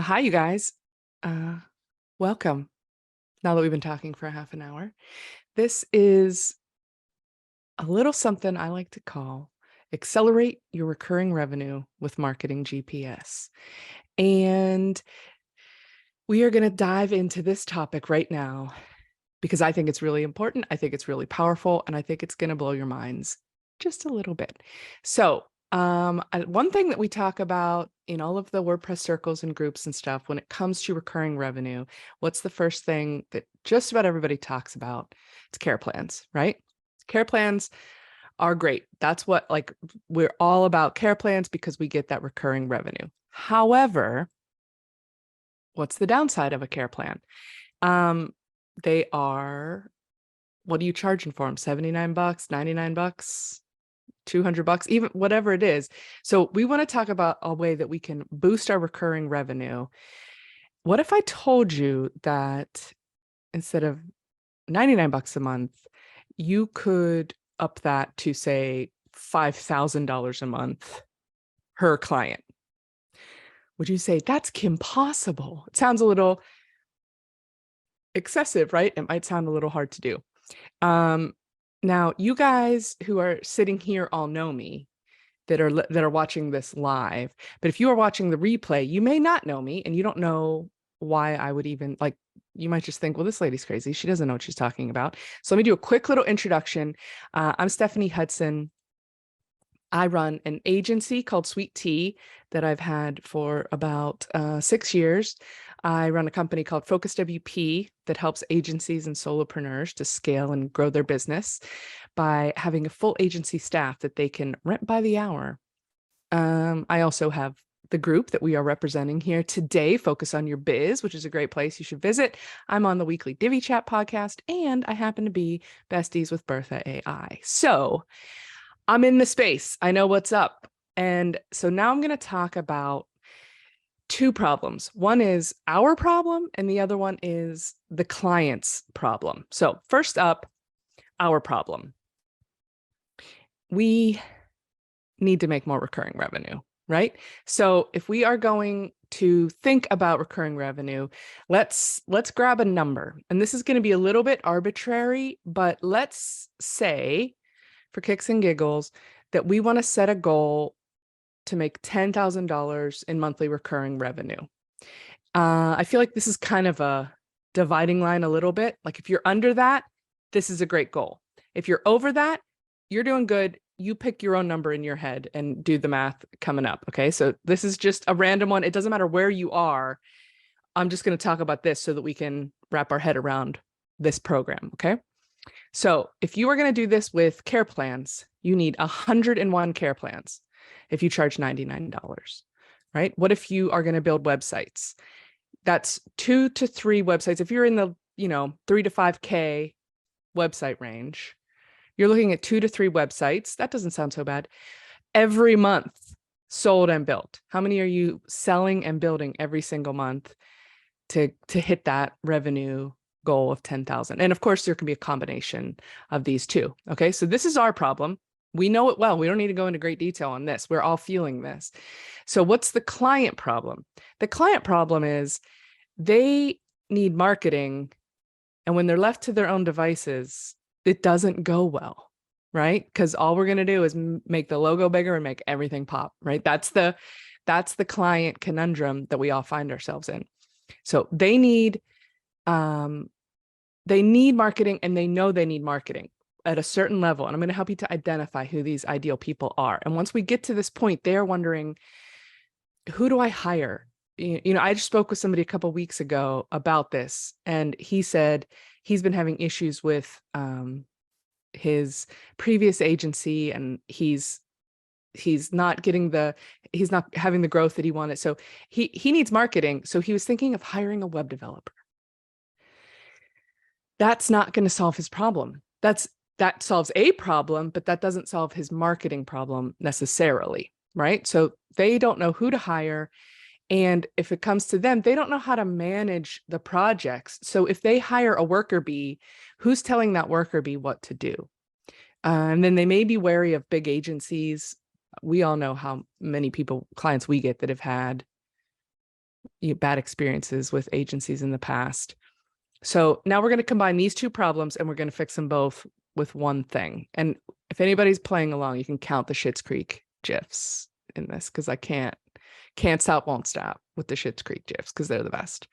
Hi, you guys. Uh, Welcome. Now that we've been talking for half an hour, this is a little something I like to call accelerate your recurring revenue with marketing GPS. And we are going to dive into this topic right now because I think it's really important. I think it's really powerful, and I think it's going to blow your minds just a little bit. So, one thing that we talk about in all of the WordPress circles and groups and stuff when it comes to recurring revenue, what's the first thing that just about everybody talks about? It's care plans, right? Care plans are great. That's what, like, we're all about care plans because we get that recurring revenue. However, what's the downside of a care plan? They are, what are you charging for them? 79 bucks, 99 bucks, 200 bucks, even whatever it is. So we want to talk about a way that we can boost our recurring revenue. What if I told you that instead of 99 bucks a month, you could up that to say $5,000 a month per client? Would you say that's impossible? It sounds a little excessive, right? It might sound a little hard to do. Now, you guys who are sitting here all know me that are watching this live. But if you are watching the replay, you may not know me, and you don't know why I would even, like, you might just think, well, this lady's crazy. She doesn't know what she's talking about. So let me do a quick little introduction. I'm Stephanie Hudson. I run an agency called Sweet Tea that I've had for about 6 years. I run a company called FocusWP that helps agencies and solopreneurs to scale and grow their business by having a full agency staff that they can rent by the hour. I also have the group that we are representing here today, Focus on Your Biz, which is a great place you should visit. I'm on the weekly Divvy Chat podcast, and I happen to be besties with Bertha AI. So I'm in the space. I know what's up. And so now I'm going to talk about two problems. One is our problem, and the other one is the client's problem. So first up, our problem. We need to make more recurring revenue, right? So if we are going to think about recurring revenue, let's grab a number. And this is going to be a little bit arbitrary, but let's say, for kicks and giggles, that we want to set a goal to make $10,000 in monthly recurring revenue. I feel like this is kind of a dividing line a little bit. Like, if you're under that, this is a great goal. If you're over that, you're doing good. You pick your own number in your head and do the math coming up. Okay. So this is just a random one. It doesn't matter where you are. I'm just going to talk about this so that we can wrap our head around this program. Okay. So if you are going to do this with care plans, you need 101 care plans if you charge $99, right? What if you are going to build websites? That's 2 to 3 websites. If you're in the, 3 to 5K website range, you're looking at 2 to 3 websites. That doesn't sound so bad. Every month, sold and built. How many are you selling and building every single month to hit that revenue goal of 10,000? And of course, there can be a combination of these two. Okay, so this is our problem. We know it well. We don't need to go into great detail on this. We're all feeling this. So what's the client problem? The client problem is they need marketing, and when they're left to their own devices, it doesn't go well, right? Because all we're going to do is make the logo bigger and make everything pop, right? That's the client conundrum that we all find ourselves in. So they need marketing, and they know they need marketing at a certain level. And I'm going to help you to identify who these ideal people are. And once we get to this point, they're wondering, who do I hire? I just spoke with somebody a couple of weeks ago about this, and he said he's been having issues with his previous agency, and he's not having the growth that he wanted. So he needs marketing. So he was thinking of hiring a web developer. That's not going to solve his problem. That solves a problem, but that doesn't solve his marketing problem necessarily, right? So they don't know who to hire. And if it comes to them, they don't know how to manage the projects. So if they hire a worker bee, who's telling that worker bee what to do? And then they may be wary of big agencies. We all know how many clients we get that have had bad experiences with agencies in the past. So now we're going to combine these two problems and we're going to fix them both with one thing. And if anybody's playing along, you can count the Schitt's Creek GIFs in this, because I can't stop, won't stop with the Schitt's Creek GIFs because they're the best.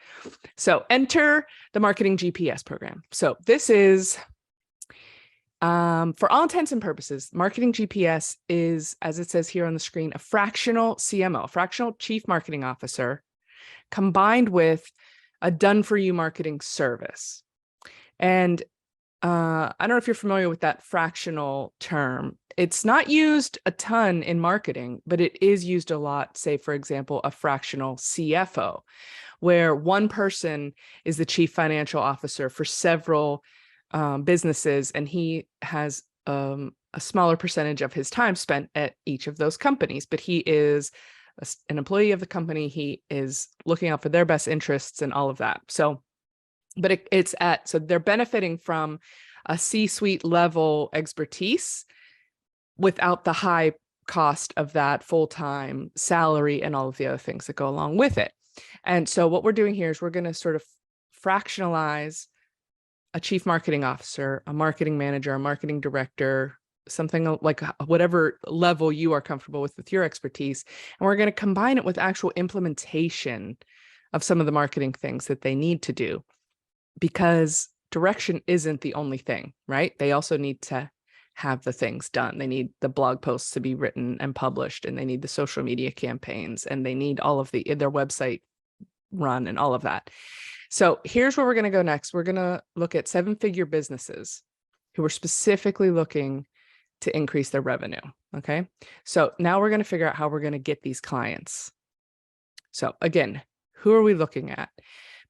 So enter the marketing GPS program. So this is, for all intents and purposes, marketing GPS is, as it says here on the screen, a fractional CMO, fractional chief marketing officer, combined with a done-for-you marketing service. And I don't know if you're familiar with that fractional term. It's not used a ton in marketing, but it is used a lot, say, for example, a fractional CFO, where one person is the chief financial officer for several businesses, and he has a smaller percentage of his time spent at each of those companies, but he is an employee of the company. He is looking out for their best interests and all of that. So, but so they're benefiting from a C-suite level expertise without the high cost of that full-time salary and all of the other things that go along with it. And so what we're doing here is we're going to sort of fractionalize a chief marketing officer, a marketing manager, a marketing director, something like whatever level you are comfortable with your expertise. And we're going to combine it with actual implementation of some of the marketing things that they need to do, because direction isn't the only thing, right? They also need to have the things done. They need the blog posts to be written and published, and they need the social media campaigns, and they need all of their website run and all of that. So here's where we're going to go next. We're going to look at 7-figure businesses who are specifically looking to increase their revenue. Okay. So now we're going to figure out how we're going to get these clients. So again, who are we looking at?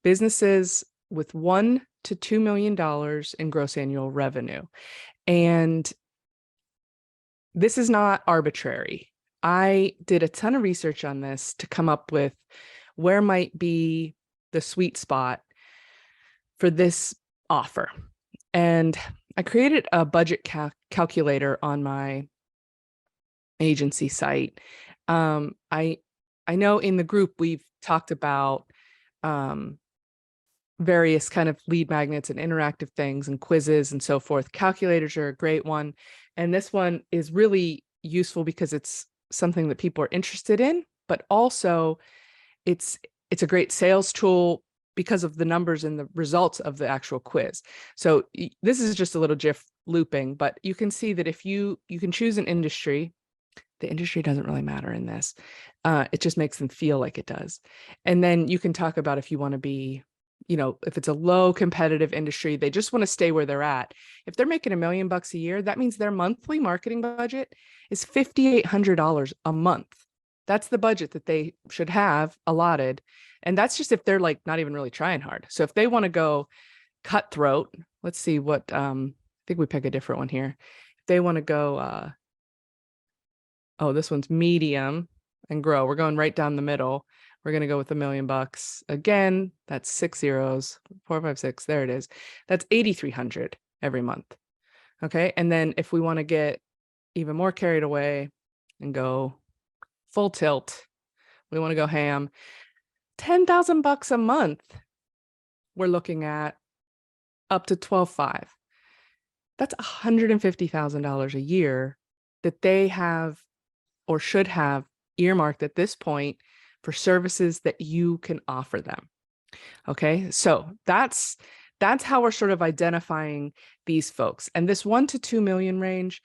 Businesses with $1 to $2 million in gross annual revenue. And this is not arbitrary. I did a ton of research on this to come up with where might be the sweet spot for this offer. And I created a budget calculator on my agency site. I know in the group we've talked about various kind of lead magnets and interactive things and quizzes and so forth. Calculators are a great one. And this one is really useful because it's something that people are interested in, but also it's a great sales tool because of the numbers and the results of the actual quiz. So this is just a little GIF looping, but you can see that if you can choose an industry, the industry doesn't really matter in this. It just makes them feel like it does. And then you can talk about if you want to be, if it's a low competitive industry, they just want to stay where they're at. If they're making $1 million a year, that means their monthly marketing budget is $5,800 a month. That's the budget that they should have allotted. And that's just if they're like not even really trying hard. So if they want to go cutthroat, let's see what, I think we pick a different one here. If they want to go, this one's medium and grow. We're going right down the middle. We're going to go with $1 million. Again, that's 6 zeros, 4, 5, 6. There it is. That's $8,300 every month. Okay. And then if we want to get even more carried away and go full tilt, we want to go ham, $10,000 a month. We're looking at up to 12.5. That's $150,000 a year that they have or should have earmarked at this point for services that you can offer them. Okay, so that's how we're sort of identifying these folks. And this 1 to 2 million range,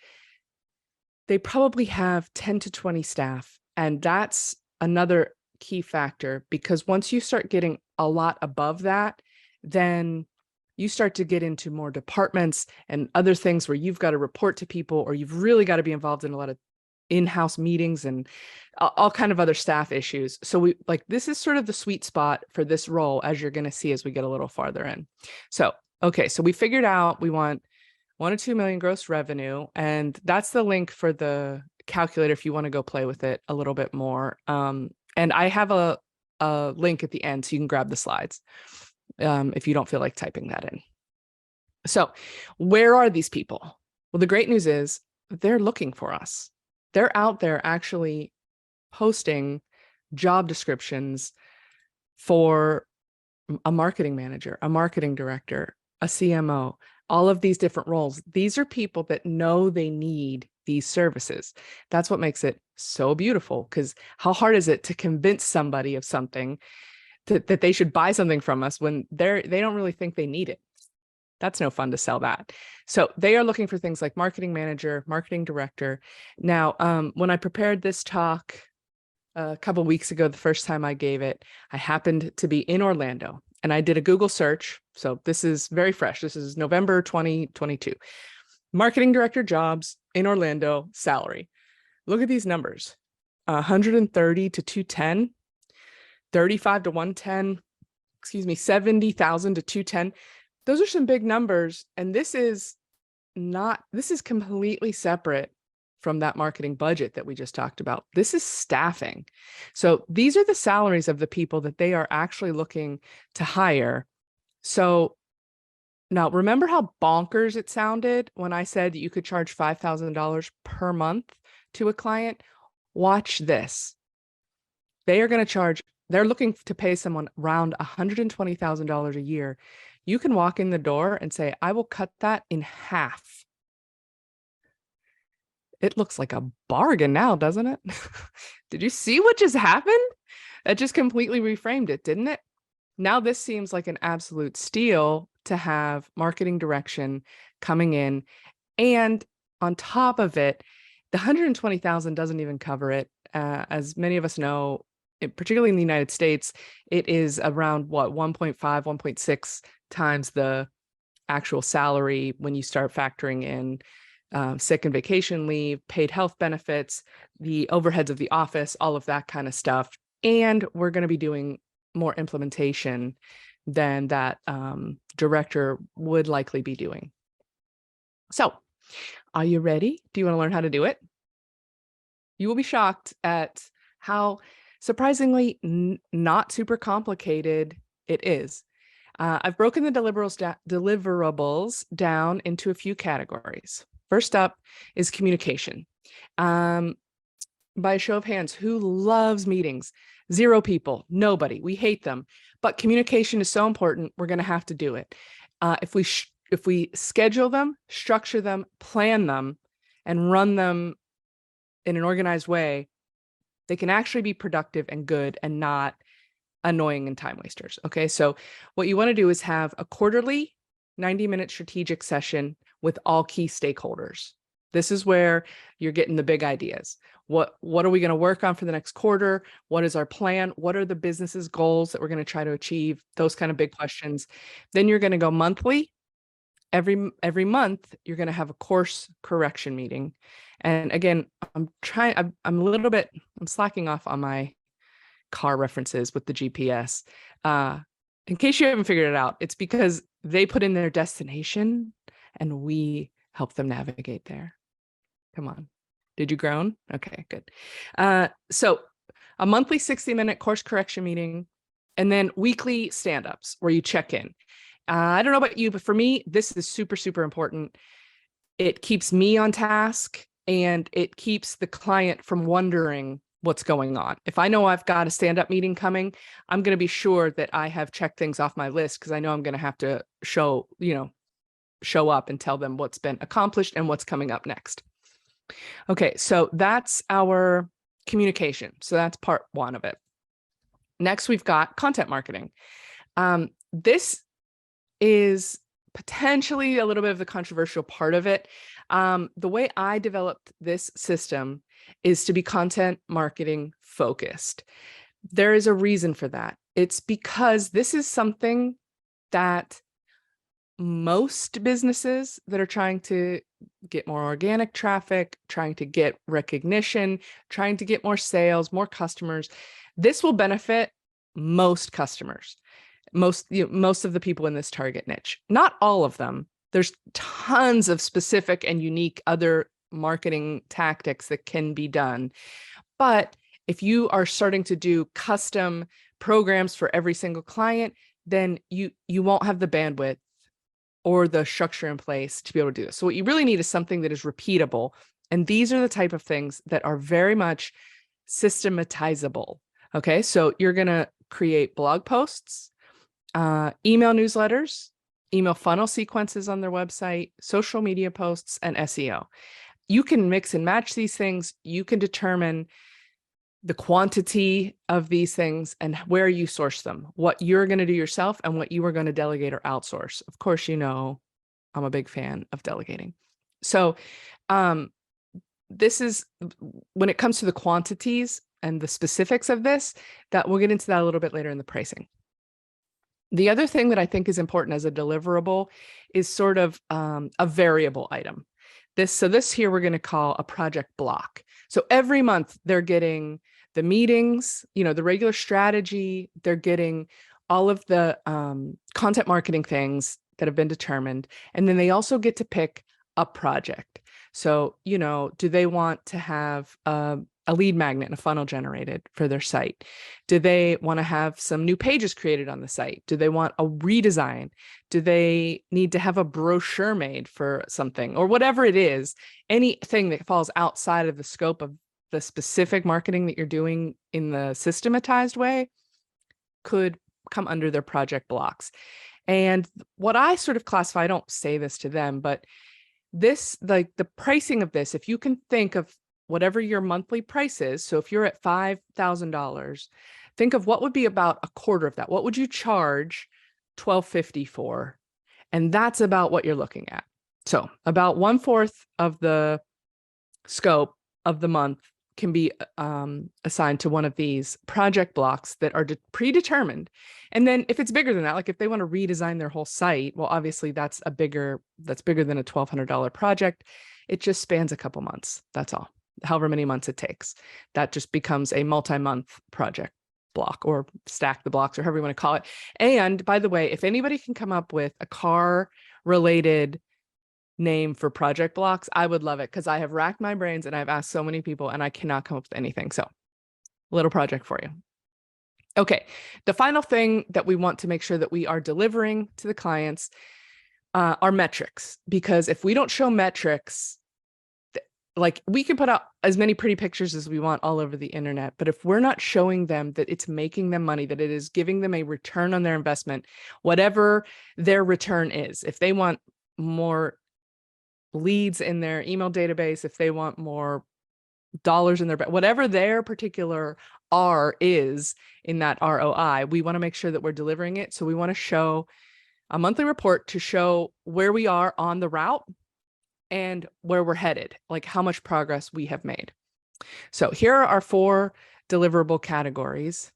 they probably have 10 to 20 staff. And that's another key factor, because once you start getting a lot above that, then you start to get into more departments and other things where you've got to report to people, or you've really got to be involved in a lot of in-house meetings and all kind of other staff issues. So this is sort of the sweet spot for this role, as you're going to see as we get a little farther in. So, okay, so we figured out we want 1 to 2 million gross revenue, and that's the link for the calculator if you want to go play with it a little bit more. And I have a link at the end so you can grab the slides if you don't feel like typing that in. So where are these people? Well, the great news is they're looking for us. They're out there actually posting job descriptions for a marketing manager, a marketing director, a CMO, all of these different roles. These are people that know they need these services. That's what makes it so beautiful, because how hard is it to convince somebody of something that they should buy something from us when they don't really think they need it? That's no fun to sell that. So they are looking for things like marketing manager, marketing director. Now, when I prepared this talk a couple of weeks ago, the first time I gave it, I happened to be in Orlando and I did a Google search. So this is very fresh. This is November 2022. Marketing director jobs in Orlando, salary. Look at these numbers: 130 to 210, 35 to 110, 70,000 to 210. Those are some big numbers. And this is completely separate from that marketing budget that we just talked about. This is staffing. So these are the salaries of the people that they are actually looking to hire. So now, remember how bonkers it sounded when I said that you could charge $5,000 per month to a client? Watch this. They're looking to pay someone around $120,000 a year. You can walk in the door and say, I will cut that in half. It looks like a bargain now, doesn't it? Did you see what just happened? It just completely reframed it, didn't it? Now this seems like an absolute steal to have marketing direction coming in. And on top of it, the 120,000 doesn't even cover it. As many of us know, particularly in the United States, it is around 1.5, 1.6 times the actual salary when you start factoring in sick and vacation leave, paid health benefits, the overheads of the office, all of that kind of stuff. And we're going to be doing more implementation than that director would likely be doing. So, are you ready? Do you want to learn how to do it? You will be shocked at how surprisingly not super complicated it is. I've broken the deliverables down into a few categories. First up is communication. By a show of hands, who loves meetings? 0 people, nobody. We hate them. But communication is so important, we're going to have to do it. If we schedule them, structure them, plan them, and run them in an organized way, they can actually be productive and good and not annoying and time wasters. Okay, so what you want to do is have a quarterly 90-minute strategic session with all key stakeholders. This is where you're getting the big ideas. What are we going to work on for the next quarter? What is our plan? What are the business's goals that we're going to try to achieve? Those kind of big questions. Then you're going to go monthly. Every month, you're going to have a course correction meeting. And again, I'm slacking off on my car references with the GPS. In case you haven't figured it out, it's because they put in their destination and we help them navigate there. Come on. Did you groan? Okay, good. So a monthly 60-minute course correction meeting, and then weekly stand-ups where you check in. I don't know about you, but for me, this is super, super important. It keeps me on task and it keeps the client from wondering what's going on. If I know I've got a stand-up meeting coming, I'm going to be sure that I have checked things off my list, because I know I'm going to have to show up and tell them what's been accomplished and what's coming up next. Okay, so that's our communication. So that's part 1 of it. Next, we've got content marketing. This is potentially a little bit of the controversial part of it. The way I developed this system is to be content marketing focused. There is a reason for that. It's because this is something that most businesses that are trying to get more organic traffic, trying to get recognition, trying to get more sales, more customers, this will benefit most customers, most of the people in this target niche. Not all of them. There's tons of specific and unique other marketing tactics that can be done. But if you are starting to do custom programs for every single client, then you won't have the bandwidth or the structure in place to be able to do this. So what you really need is something that is repeatable. And these are the type of things that are very much systematizable. Okay, so you're going to create blog posts, email newsletters, email funnel sequences on their website, social media posts, and SEO. You can mix and match these things. You can determine the quantity of these things and where you source them, what you're going to do yourself and what you are going to delegate or outsource. Of course, you know, I'm a big fan of delegating. So this is when it comes to the quantities and the specifics of this, that we'll get into that a little bit later in the pricing. The other thing that I think is important as a deliverable is sort of a variable item. This here we're going to call a project block. So every month they're getting the meetings, you know, the regular strategy, they're getting all of the content marketing things that have been determined. And then they also get to pick a project. So, you know, do they want to have a lead magnet and a funnel generated for their site? Do they want to have some new pages created on the site? Do they want a redesign? Do they need to have a brochure made for something or whatever it is? Anything that falls outside of the scope of the specific marketing that you're doing in the systematized way could come under their project blocks. And what I sort of classify, I don't say this to them, but this, like the pricing of this, if you can think of whatever your monthly price is. So if you're at $5,000, think of what would be about a quarter of that. What would you charge $1,250 for? And that's about what you're looking at. So about 1/4 of the scope of the month can be assigned to one of these project blocks that are predetermined. And then if it's bigger than that, like if they want to redesign their whole site, well, obviously that's bigger than a $1,200 project. It just spans a couple months. That's all. However many months it takes. That just becomes a multi-month project block or stack the blocks or however you want to call it. And by the way, if anybody can come up with a car related name for project blocks, I would love it because I have racked my brains and I've asked so many people and I cannot come up with anything. So little project for you. Okay. The final thing that we want to make sure that we are delivering to the clients are metrics, because if we don't show metrics, like we can put out as many pretty pictures as we want all over the internet, but if we're not showing them that it's making them money, that it is giving them a return on their investment, whatever their return is, if they want more leads in their email database, if they want more dollars in their, whatever their particular R is in that ROI, we want to make sure that we're delivering it. So we want to show a monthly report to show where we are on the route and where we're headed, like how much progress we have made. So here are our 4 deliverable categories,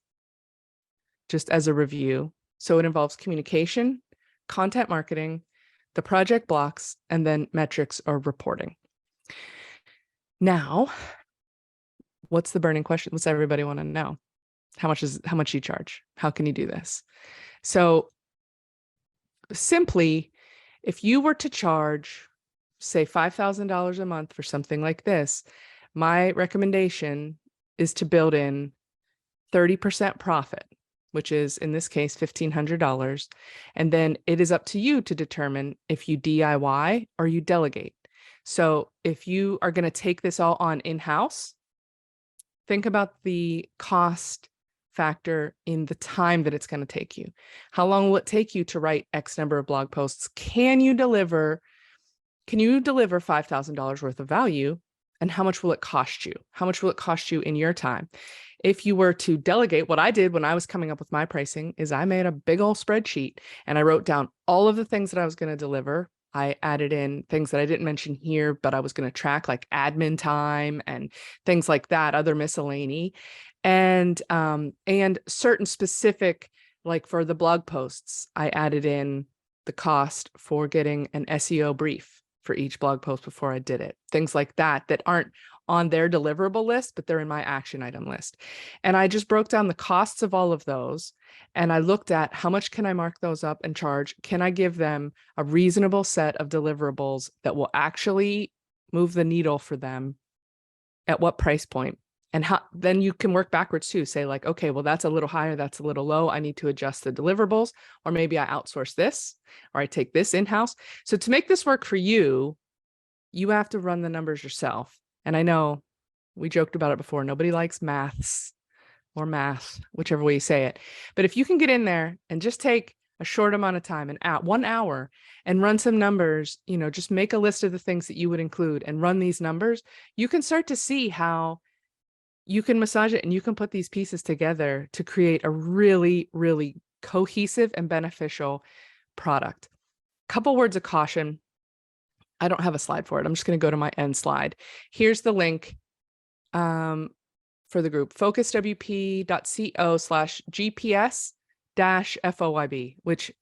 just as a review. So it involves communication, content marketing, the project blocks, and then metrics or reporting. Now, what's the burning question? What's everybody want to know? How much you charge? How can you do this? So simply, if you were to charge, say, $5,000 a month for something like this, my recommendation is to build in 30% profit, which is in this case, $1,500. And then it is up to you to determine if you DIY or you delegate. So if you are going to take this all on in-house, think about the cost factor in the time that it's going to take you. How long will it take you to write X number of blog posts? Can you deliver $5,000 worth of value? And how much will it cost you? How much will it cost you in your time? If you were to delegate, what I did when I was coming up with my pricing is I made a big old spreadsheet and I wrote down all of the things that I was going to deliver. I added in things that I didn't mention here, but I was going to track, like admin time and things like that, other miscellany, and certain specific, like for the blog posts, I added in the cost for getting an SEO brief for each blog post before I did it. Things like that aren't on their deliverable list, but they're in my action item list. And I just broke down the costs of all of those. And I looked at how much can I mark those up and charge? Can I give them a reasonable set of deliverables that will actually move the needle for them? At what price point? And then you can work backwards too. Say like, okay, well, that's a little higher. That's a little low. I need to adjust the deliverables, or maybe I outsource this, or I take this in-house. So to make this work for you, you have to run the numbers yourself. And I know we joked about it before. Nobody likes maths, or math, whichever way you say it. But if you can get in there and just take a short amount of time, and 1 hour, and run some numbers, just make a list of the things that you would include and run these numbers, you can start to see how you can massage it and you can put these pieces together to create a really, really cohesive and beneficial product. Couple words of caution. I don't have a slide for it. I'm just going to go to my end slide. Here's the link for the group, focuswp.co/GPS-FOYB, which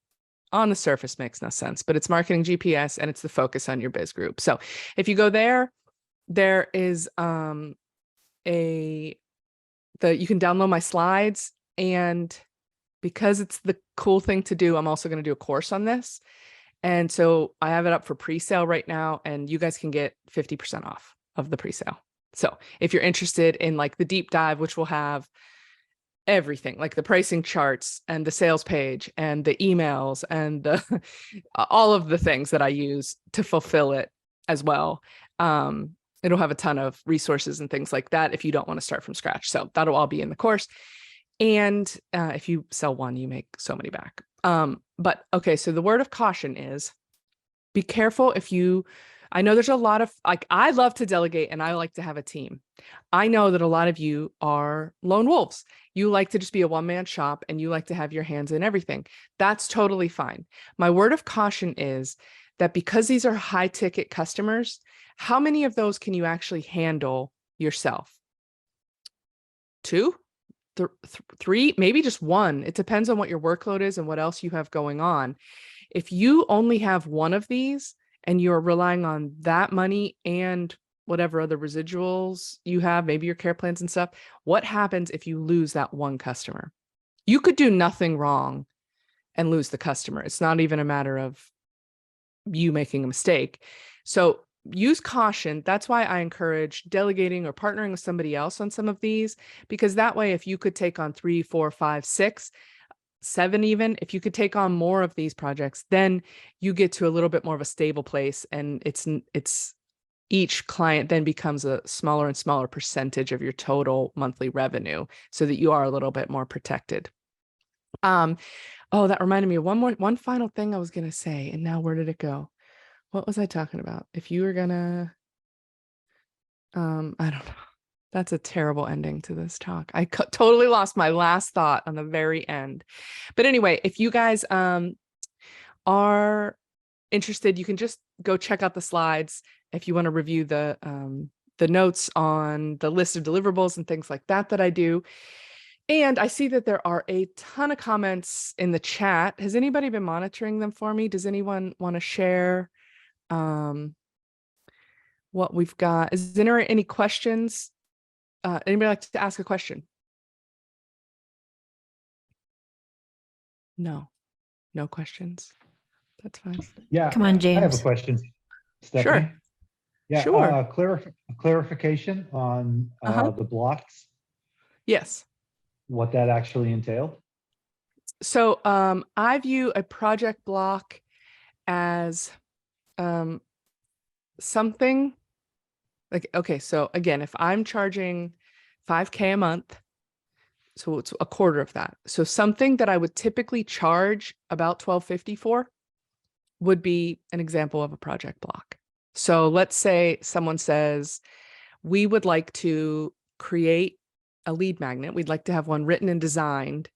on the surface makes no sense, but it's marketing GPS and it's the focus on your biz group. So if you go there, there is you can download my slides, and because it's the cool thing to do, I'm also going to do a course on this. And so I have it up for pre-sale right now, and you guys can get 50% off of the pre-sale. So if you're interested in like the deep dive, which will have everything, like the pricing charts and the sales page and the emails and the, all of the things that I use to fulfill it as well. It'll have a ton of resources and things like that if you don't want to start from scratch. So that'll all be in the course. And if you sell one, you make so many back. But okay, so the word of caution is be careful I know there's a lot of, like, I love to delegate and I like to have a team. I know that a lot of you are lone wolves. You like to just be a one-man shop and you like to have your hands in everything. That's totally fine. My word of caution is that because these are high ticket customers, how many of those can you actually handle yourself? 2? 3, maybe just 1. It depends on what your workload is and what else you have going on. If you only have 1 of these and you're relying on that money and whatever other residuals you have, maybe your care plans and stuff, what happens if you lose that 1 customer? You could do nothing wrong and lose the customer. It's not even a matter of you making a mistake. So use caution. That's why I encourage delegating or partnering with somebody else on some of these, because that way, if you could take on 3, 4, 5, 6, 7, even if you could take on more of these projects, then you get to a little bit more of a stable place, and it's each client then becomes a smaller and smaller percentage of your total monthly revenue, so that you are a little bit more protected. Oh, that reminded me of one final thing I was going to say. And now where did it go? What was I talking about? If you were gonna, I don't know. That's a terrible ending to this talk. I totally lost my last thought on the very end. But anyway, if you guys are interested, you can just go check out the slides if you want to review the notes on the list of deliverables and things like that I do. And I see that there are a ton of comments in the chat. Has anybody been monitoring them for me? Does anyone want to share what we've got? Is there any questions? Anybody like to ask a question? No questions. That's fine. Yeah. Come on, James. I have a question, Stephanie. Sure. Yeah. Sure. Clarification on the blocks, Yes. what that actually entailed. So I view a project block as something like, okay, so again, if I'm charging $5K a month, so it's a quarter of that. So something that I would typically charge about $12.50 for would be an example of a project block. So let's say someone says, we would like to create a lead magnet. We'd like to have one written and designed,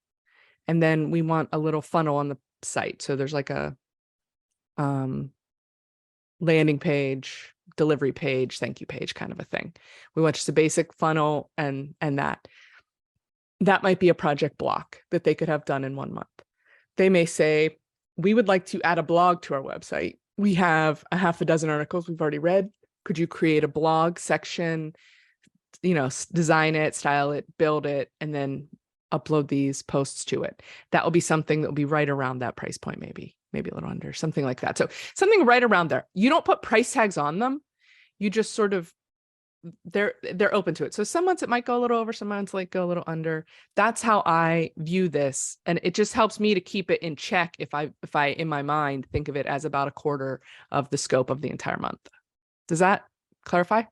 and then we want a little funnel on the site. So there's like a landing page, delivery page, thank you page kind of a thing. We want just a basic funnel and that might be a project block that they could have done in 1 month. They may say, we would like to add a blog to our website. We have a half a dozen articles we've already read. Could you create a blog section, design it, style it, build it, and then upload these posts to it? That will be something that will be right around that price point, maybe a little under, something like that. So something right around there. You don't put price tags on them. You just sort of, they're open to it. So some months it might go a little over, some months like go a little under. That's how I view this. And it just helps me to keep it in check if I in my mind think of it as about a quarter of the scope of the entire month. Does that clarify?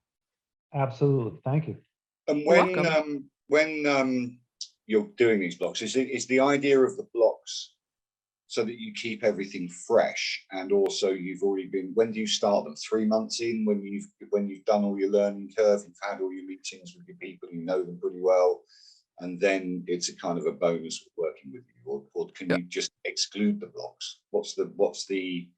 Absolutely. Thank you. And when you're doing these blocks? Is the idea of the blocks so that you keep everything fresh, and also you've already been, when do you start them? 3 months in, when you've done all your learning curve, you've had all your meetings with your people, you know them pretty well, and then it's a kind of a bonus of working with you, or can you just exclude the blocks? What's the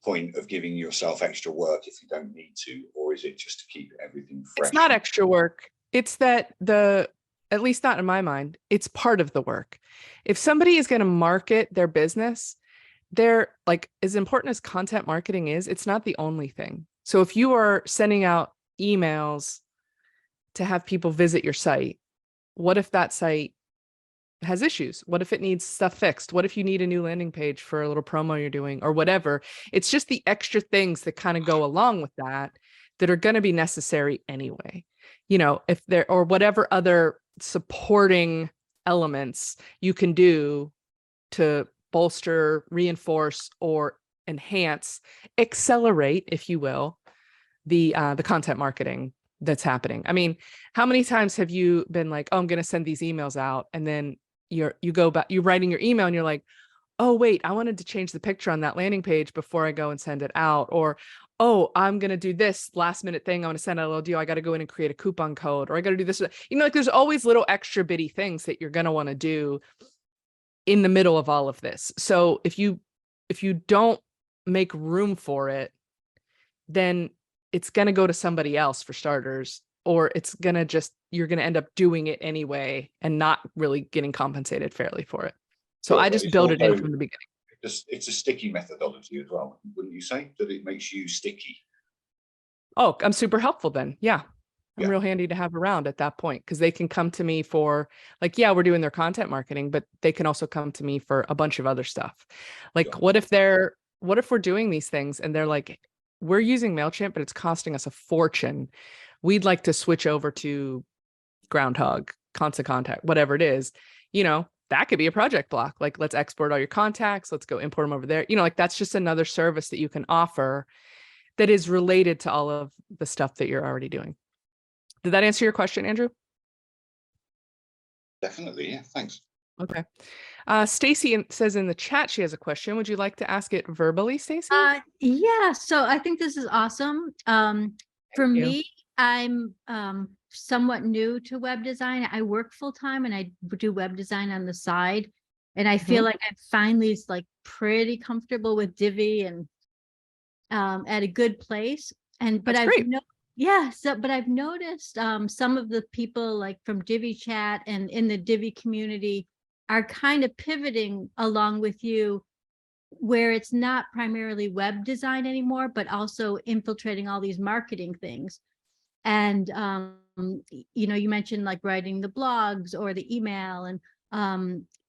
point of giving yourself extra work if you don't need to, or is it just to keep everything fresh? It's not extra work. It's that at least not in my mind, it's part of the work. If somebody is going to market their business, they're like, as important as content marketing is, it's not the only thing. So if you are sending out emails to have people visit your site, what if that site has issues? What if it needs stuff fixed? What if you need a new landing page for a little promo you're doing or whatever? It's just the extra things that kind of go along with that are going to be necessary anyway. You know, if there, or whatever other supporting elements you can do to bolster, reinforce, or enhance, accelerate, if you will, the content marketing that's happening. I mean, how many times have you been like, oh, I'm going to send these emails out, and then you go back, you're writing your email and you're like, oh, wait, I wanted to change the picture on that landing page before I go and send it out. Or, oh, I'm going to do this last minute thing. I want to send out a little deal. I got to go in and create a coupon code, or I got to do this. You know, like there's always little extra bitty things that you're going to want to do in the middle of all of this. So if you don't make room for it, then it's going to go to somebody else for starters, or it's going to just, you're going to end up doing it anyway and not really getting compensated fairly for it. So Sure, I just build it in from the beginning. It's a sticky methodology as well, wouldn't you say? That it makes you sticky. Oh, I'm super helpful then. Yeah. I'm real handy to have around at that point, because they can come to me for like, yeah, we're doing their content marketing, but they can also come to me for a bunch of other stuff. Like, Sure. what if we're doing these things and they're like, we're using MailChimp, but it's costing us a fortune. We'd like to switch over to Groundhog, Constant Contact, whatever it is, you know, that could be a project block. Like, let's export all your contacts. Let's go import them over there. You know, like that's just another service that you can offer that is related to all of the stuff that you're already doing. Did that answer your question, Andrew? Definitely, yeah, thanks. Okay. Stacy says in the chat she has a question. Would you like to ask it verbally, Stacy? Yeah, so I think this is awesome. For me, I'm somewhat new to web design. I work full time and I do web design on the side. And I feel like I finally is like pretty comfortable with Divi and at a good place. And but I've but I've noticed some of the people like from Divi chat and in the Divi community are kind of pivoting along with you, where it's not primarily web design anymore, but also infiltrating all these marketing things. And you know, you mentioned like writing the blogs or the email, and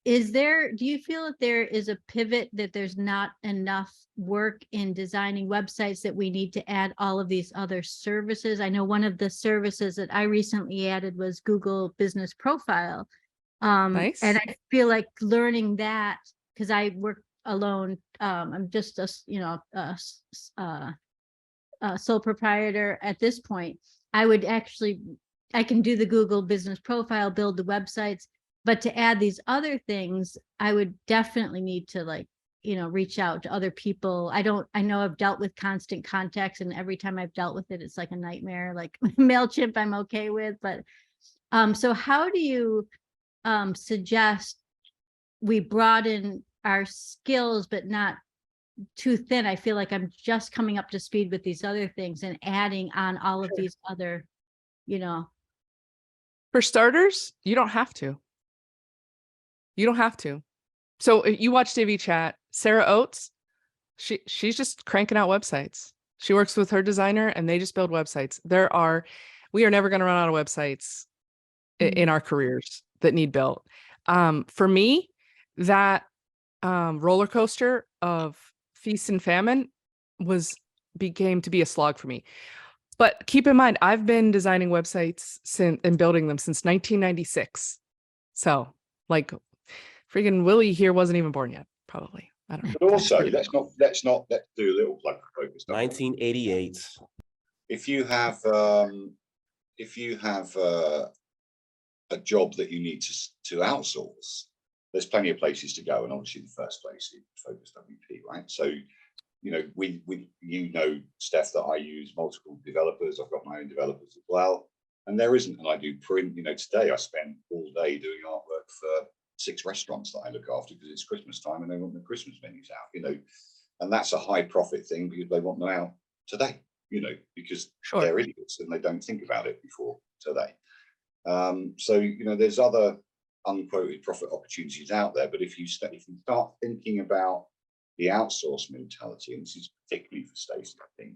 do you feel that there is a pivot, that there's not enough work in designing websites, that we need to add all of these other services? I know one of the services that I recently added was Google Business Profile. Nice. And I feel like learning that, because I work alone. I'm just a sole proprietor at this point. I can do the Google Business Profile, build the websites, but to add these other things, I would definitely need to like, you know, reach out to other people. I know I've dealt with Constant Contacts, and every time I've dealt with it, it's like a nightmare. Like MailChimp, I'm okay with, but so how do you suggest we broaden our skills, but not too thin? I feel like I'm just coming up to speed with these other things and adding on all of these other, you know. For starters, you don't have to. You don't have to. So if you watch Divi chat, Sarah Oates, she's just cranking out websites. She works with her designer and they just build websites. We are never going to run out of websites in our careers that need built. For me, that roller coaster of feast and famine became to be a slog for me. But keep in mind, I've been designing websites and building them since 1996. So like freaking Willie here wasn't even born yet, probably. I don't know. But also, let's do a little plug for Focus. 1988. If you have a job that you need to outsource, there's plenty of places to go, and obviously the first place is FocusWP, right? So, you know, Steph, that I use multiple developers. I've got my own developers as well, and there isn't. And I do print. You know, today I spent all day doing artwork for 6 restaurants that I look after because it's Christmas time and they want the Christmas menus out. You know, and that's a high profit thing because they want them out today. You know, because they're idiots and they don't think about it before today. So, you know, there's other unquoted profit opportunities out there, but if you start thinking about the outsource mentality, and this is particularly for Stacey, I think,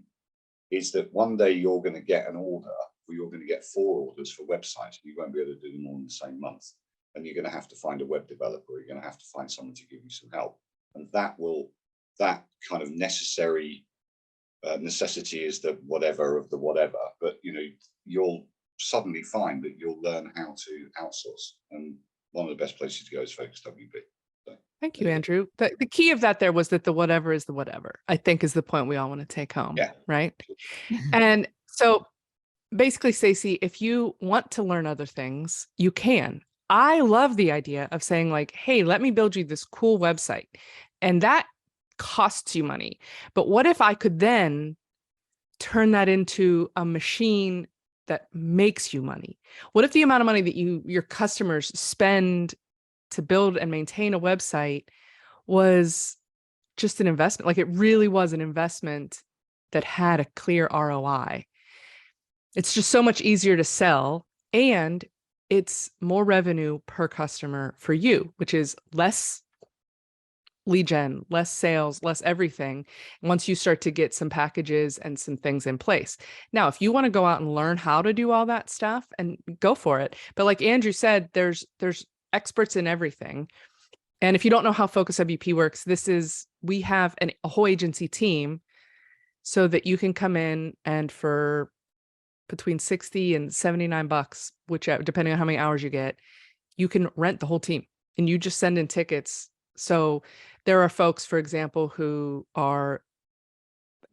is that one day you're going to get an order, or you're going to get 4 orders for websites, and you won't be able to do them all in the same month. And you're going to have to find a web developer, or you're going to have to find someone to give you some help. And that kind of necessity is the whatever of the whatever, but you know, you'll suddenly find that you'll learn how to outsource, and one of the best places to go is FocusWP. So, thank you, Andrew. The key of that there was that the whatever is the whatever, I think, is the point we all want to take home. Yeah. Right. And so basically, Stacey, if you want to learn other things, you can. I love the idea of saying like, hey, let me build you this cool website, and that costs you money. But what if I could then turn that into a machine that makes you money? What if the amount of money that your customers spend to build and maintain a website was just an investment? Like, it really was an investment that had a clear ROI. It's just so much easier to sell, and it's more revenue per customer for you, which is less lead gen, less sales, less everything, once you start to get some packages and some things in place. Now, if you want to go out and learn how to do all that stuff, and go for it. But like Andrew said, there's experts in everything. And if you don't know how FocusWP works, we have a whole agency team so that you can come in, and for between $60 and $79, whichever, depending on how many hours you get, you can rent the whole team, and you just send in tickets. So there are folks, for example, who are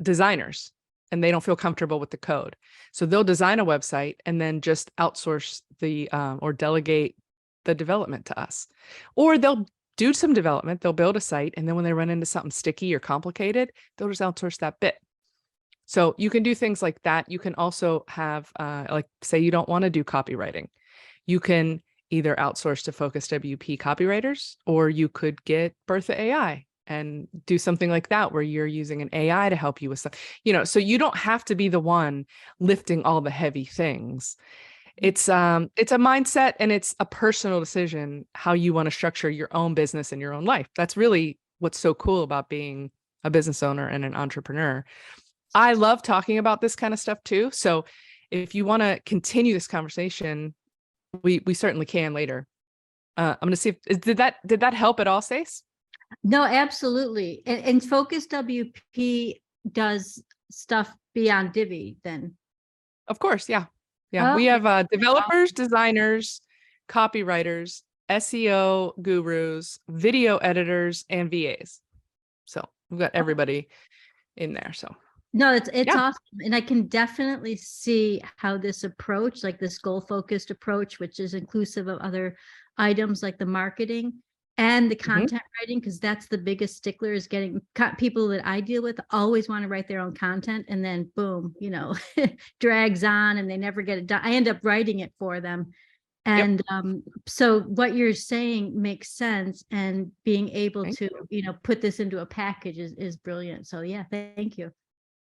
designers and they don't feel comfortable with the code. So they'll design a website and then just outsource or delegate the development to us. Or they'll do some development, they'll build a site, and then when they run into something sticky or complicated, they'll just outsource that bit. So you can do things like that. You can also have, like, say you don't want to do copywriting. You can either outsource to FocusWP copywriters, or you could get Bertha AI and do something like that, where you're using an AI to help you with stuff, you know, so you don't have to be the one lifting all the heavy things. It's a mindset, and it's a personal decision how you want to structure your own business and your own life. That's really what's so cool about being a business owner and an entrepreneur. I love talking about this kind of stuff too. So if you want to continue this conversation, we certainly can later. I'm going to see if did that help at all, Stace? No, absolutely. And FocusWP does stuff beyond Divi then. Of course, yeah. Yeah, we have developers, designers, copywriters, SEO gurus, video editors, and VAs. So we've got everybody in there. So no, it's awesome. And I can definitely see how this approach, like this goal-focused approach, which is inclusive of other items like the marketing and the content writing, because that's the biggest stickler, is getting people that I deal with always want to write their own content, and then boom, you know, drags on and they never get it done. I end up writing it for them. And so what you're saying makes sense, and being able to, you know, put this into a package is brilliant. So yeah, thank you.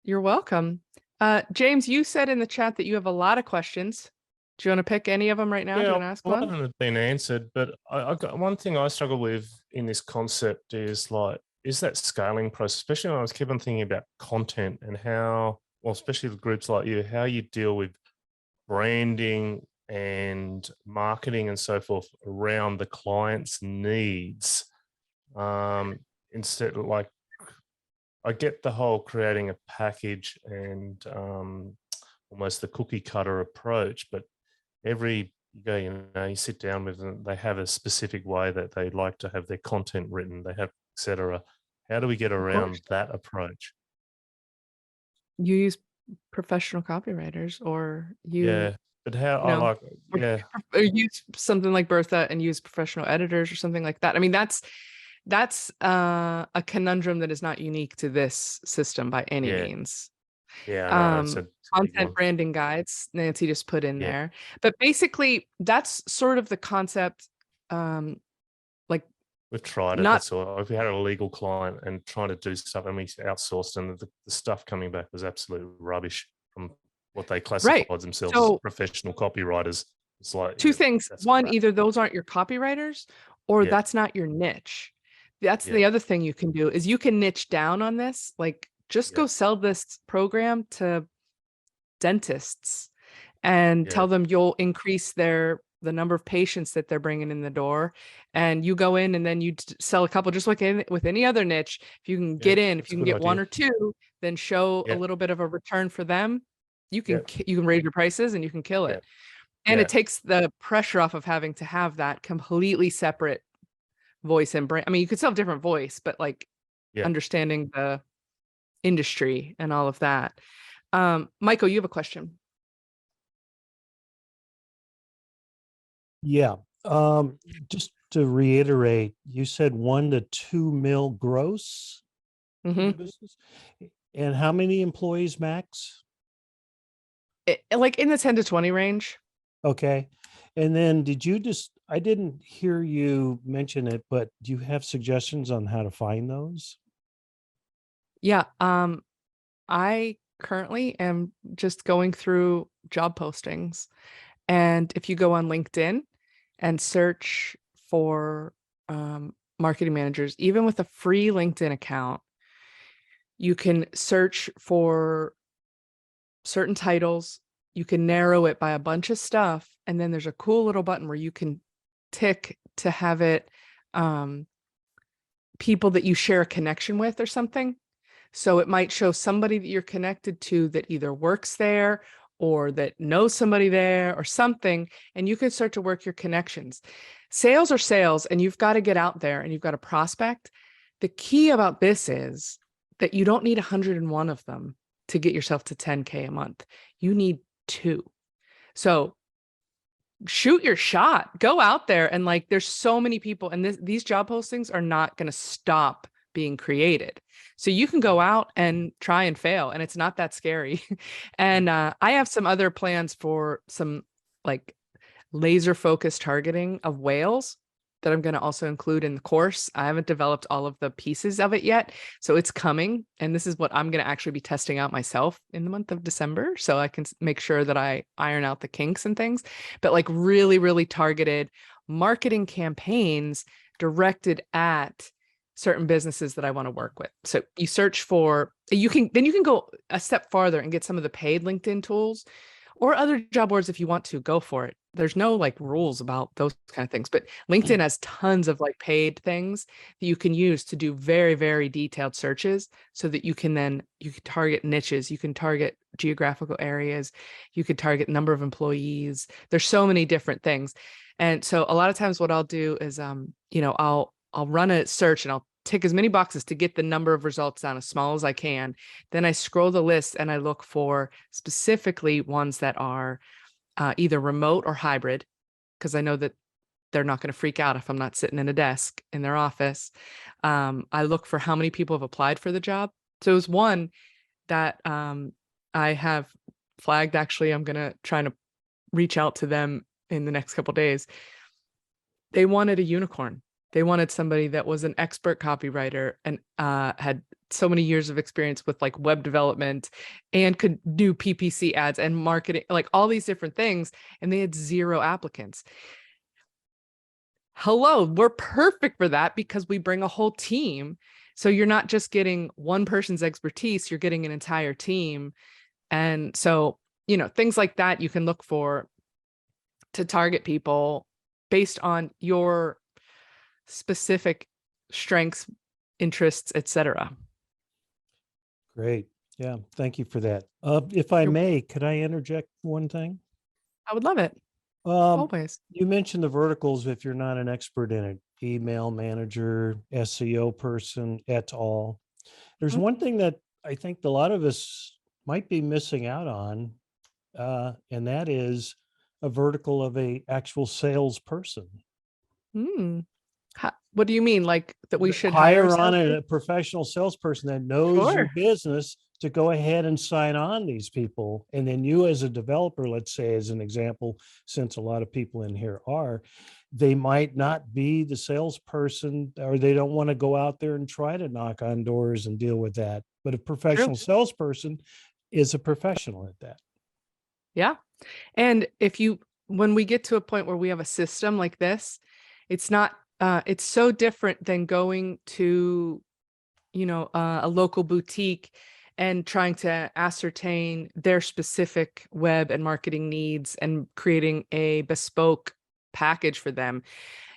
You're welcome. James, you said in the chat that you have a lot of questions. Do you want to pick any of them right now? Do you want to ask one one? of them have been answered, but I got one thing I struggle with in this concept is like, is that scaling process, especially when I was keep on thinking about content and how, well, especially with groups like you, how you deal with branding and marketing and so forth around the client's needs. Instead of like, I get the whole creating a package and almost the cookie cutter approach, but you sit down with them, they have a specific way that they like to have their content written, they have, etc. How do we get around that approach? You use professional copywriters, or you, Yeah. But how you I know, like, or, yeah, or use something like Bertha and use professional editors or something like that. I mean, that's a conundrum that is not unique to this system by any yeah, means. yeah, I know. It's a big Content one. branding guides, Nancy just put in Yeah. there. But basically, that's sort of the concept. Like We've tried it. not That's all. If we had a legal client and trying to do stuff and we outsourced, and the stuff coming back was absolute rubbish from what they right. classified themselves as So professional copywriters. It's like, two yeah, things. that's One, crap. either those aren't your copywriters, or Yeah, that's not your niche. That's yeah, the other thing you can do is you can niche down on this. Like just yeah, go sell this program to dentists and yeah, tell them you'll increase the number of patients that they're bringing in the door, and you go in and then you sell a couple, just like with any other niche. If you can yeah. get in, if That's you a can good get one idea. or two, then show a Yeah, little bit of a return for them, yeah, you can raise your prices and you can kill yeah, it. And yeah, it takes the pressure off of having to have that completely separate voice and brand. I mean, you could still have different voice, but like yeah. understanding the industry and all of that. Michael, you have a question. Yeah. Just to reiterate, you said 1 to 2 mil gross in the Mhm. business, and how many employees max? Like in the 10 to 20 range. Okay. And then I didn't hear you mention it, but do you have suggestions on how to find those? Yeah. I currently am just going through job postings. And if you go on LinkedIn and search for marketing managers, even with a free LinkedIn account, you can search for certain titles. You can narrow it by a bunch of stuff. And then there's a cool little button where you can tick to have it people that you share a connection with or something. So it might show somebody that you're connected to that either works there or that knows somebody there or something, and you can start to work your connections. Sales are sales, and you've got to get out there and you've got to prospect. The key about this is that you don't need 101 of them to get yourself to 10K a month. You need 2. So shoot your shot, go out there, and like there's so many people, and these job postings are not going to stop being created. So you can go out and try and fail, and it's not that scary. And I have some other plans for some like laser focused targeting of whales that I'm going to also include in the course. I haven't developed all of the pieces of it yet, so it's coming. And this is what I'm going to actually be testing out myself in the month of December, so I can make sure that I iron out the kinks and things. But like really, really targeted marketing campaigns directed at certain businesses that I want to work with. So you search for, you can go a step farther and get some of the paid LinkedIn tools or other job boards if you want to. Go for it. There's no like rules about those kind of things, but LinkedIn has tons of like paid things that you can use to do very, very detailed searches, so that you can target niches, you can target geographical areas, you could target number of employees. There's so many different things. And so a lot of times what I'll do is, I'll run a search and I'll tick as many boxes to get the number of results down as small as I can. Then I scroll the list and I look for specifically ones that are either remote or hybrid, because I know that they're not going to freak out if I'm not sitting in a desk in their office. I look for how many people have applied for the job. So it was one that I have flagged. Actually, I'm going to try to reach out to them in the next couple of days. They wanted a unicorn. They wanted somebody that was an expert copywriter and had so many years of experience with like web development and could do PPC ads and marketing, like all these different things. And they had 0 applicants. Hello, we're perfect for that because we bring a whole team. So you're not just getting one person's expertise, you're getting an entire team. And so, things like that you can look for to target people based on your specific strengths, interests, etc. Great. Yeah. Thank you for that. If I may, could I interject one thing? I would love it. Um, Always. you mentioned the verticals if you're not an expert in it, email manager, SEO person, et al. There's Mhm. one thing that I think a lot of us might be missing out on, and that is a vertical of a actual salesperson. Hmm. What do you mean? Like that we should hire hire on salespeople? a professional salesperson that knows your Sure. business to go ahead and sign on these people. And then you as a developer, let's say as an example, since a lot of people in here are, they might not be the salesperson, or they don't want to go out there and try to knock on doors and deal with that. But a professional salesperson is a professional at that. Yeah. And when we get to a point where we have a system like this, it's not, it's so different than going to, a local boutique and trying to ascertain their specific web and marketing needs and creating a bespoke package for them.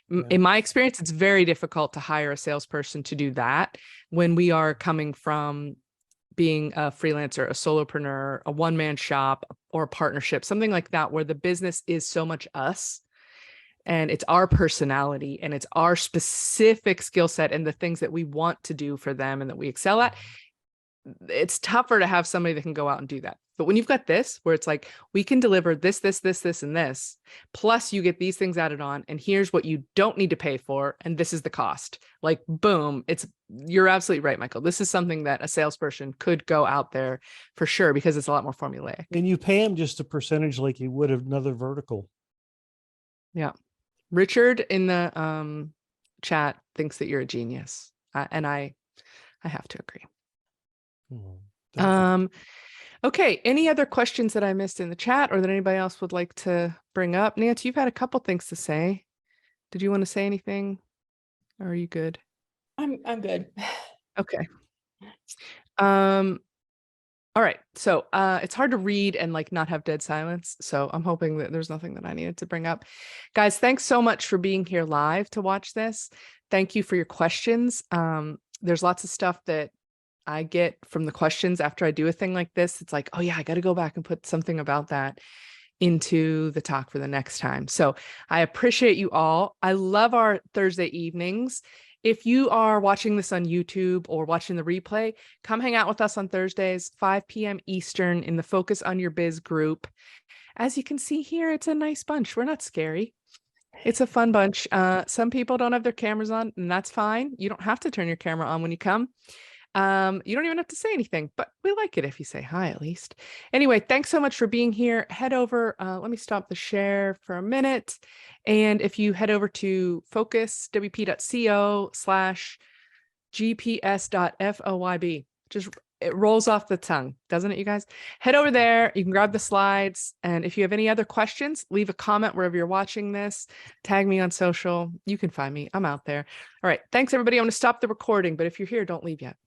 Yeah. In my experience, it's very difficult to hire a salesperson to do that when we are coming from being a freelancer, a solopreneur, a one-man shop, or a partnership, something like that, where the business is so much us and it's our personality and it's our specific skill set and the things that we want to do for them and that we excel at. It's tougher to have somebody that can go out and do that. But when you've got this, where it's like, we can deliver this, this, this, this, and this, plus you get these things added on, and here's what you don't need to pay for, and this is the cost. Like, boom, you're absolutely right, Michael. This is something that a salesperson could go out there for sure, because it's a lot more formulaic. And you pay them just a percentage like you would of another vertical. Yeah. Richard in the chat thinks that you're a genius. And I have to agree. Okay. Any other questions that I missed in the chat or that anybody else would like to bring up? Nancy, you've had a couple things to say. Did you want to say anything? Or are you good? I'm good. Okay. All right. So it's hard to read and like not have dead silence. So I'm hoping that there's nothing that I needed to bring up. Guys, thanks so much for being here live to watch this. Thank you for your questions. There's lots of stuff that I get from the questions after I do a thing like this. It's like, oh yeah, I got to go back and put something about that into the talk for the next time. So I appreciate you all. I love our Thursday evenings. If you are watching this on YouTube or watching the replay, come hang out with us on Thursdays, 5 p.m. Eastern in the Focus on Your Biz group. As you can see here, it's a nice bunch. We're not scary. It's a fun bunch. Some people don't have their cameras on, and that's fine. You don't have to turn your camera on when you come. You don't even have to say anything, but we like it if you say hi at least. Anyway, thanks so much for being here. Head over, let me stop the share for a minute. And if you head over to focuswp.co/gps.foyb, it rolls off the tongue, doesn't it, you guys? Head over there. You can grab the slides. And if you have any other questions, leave a comment wherever you're watching this. Tag me on social. You can find me. I'm out there. All right. Thanks, everybody. I'm going to stop the recording, but if you're here, don't leave yet.